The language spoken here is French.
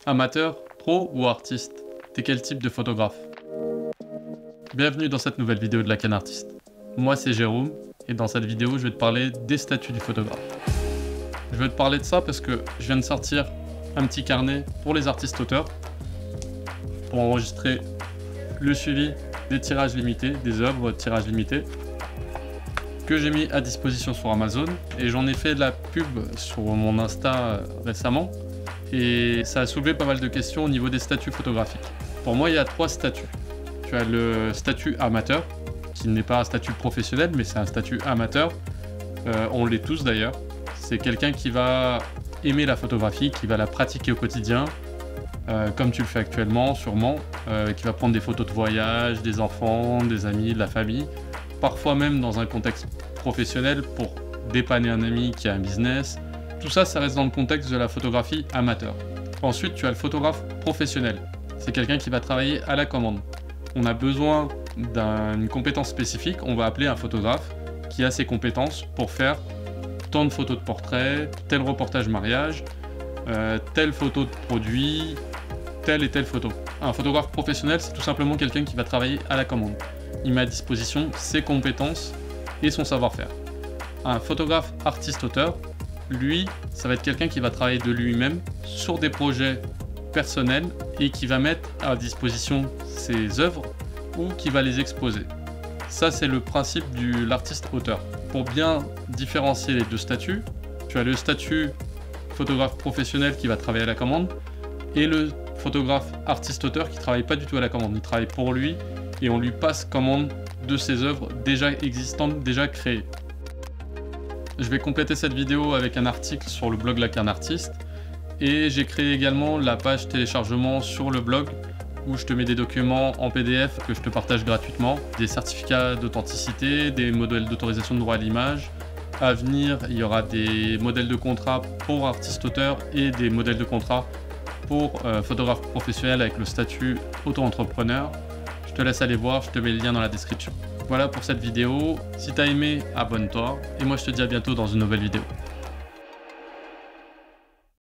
Amateur, pro ou artiste? T'es quel type de photographe? Bienvenue dans cette nouvelle vidéo de La Canne Artiste. Moi c'est Jérôme et dans cette vidéo je vais te parler des statuts du photographe. Je vais te parler de ça parce que je viens de sortir un petit carnet pour les artistes auteurs pour enregistrer le suivi des tirages limités, des œuvres de tirage limité que j'ai mis à disposition sur Amazon et j'en ai fait de la pub sur mon Insta récemment. Et ça a soulevé pas mal de questions au niveau des statuts photographiques. Pour moi, il y a 3 statuts. Tu as le statut amateur, qui n'est pas un statut professionnel, mais c'est un statut amateur. On l'est tous d'ailleurs. C'est quelqu'un qui va aimer la photographie, qui va la pratiquer au quotidien, comme tu le fais actuellement, sûrement, qui va prendre des photos de voyage, des enfants, des amis, de la famille, parfois même dans un contexte professionnel pour dépanner un ami qui a un business. Tout ça, ça reste dans le contexte de la photographie amateur. Ensuite, tu as le photographe professionnel. C'est quelqu'un qui va travailler à la commande. On a besoin d'une compétence spécifique, on va appeler un photographe qui a ces compétences pour faire tant de photos de portrait, tel reportage mariage, telle photo de produit, telle et telle photo. Un photographe professionnel, c'est tout simplement quelqu'un qui va travailler à la commande. Il met à disposition ses compétences et son savoir-faire. Un photographe artiste-auteur, lui, ça va être quelqu'un qui va travailler de lui-même sur des projets personnels et qui va mettre à disposition ses œuvres ou qui va les exposer. Ça, c'est le principe de l'artiste-auteur. Pour bien différencier les deux statuts, tu as le statut photographe professionnel qui va travailler à la commande et le photographe artiste-auteur qui ne travaille pas du tout à la commande. Il travaille pour lui et on lui passe commande de ses œuvres déjà existantes, déjà créées. Je vais compléter cette vidéo avec un article sur le blog La Canne Artiste et j'ai créé également la page téléchargement sur le blog où je te mets des documents en PDF que je te partage gratuitement, des certificats d'authenticité, des modèles d'autorisation de droit à l'image. À venir, il y aura des modèles de contrat pour artistes-auteurs et des modèles de contrat pour photographes professionnels avec le statut auto-entrepreneur. Je te laisse aller voir, je te mets le lien dans la description. Voilà pour cette vidéo, si t'as aimé, abonne-toi, et moi je te dis à bientôt dans une nouvelle vidéo.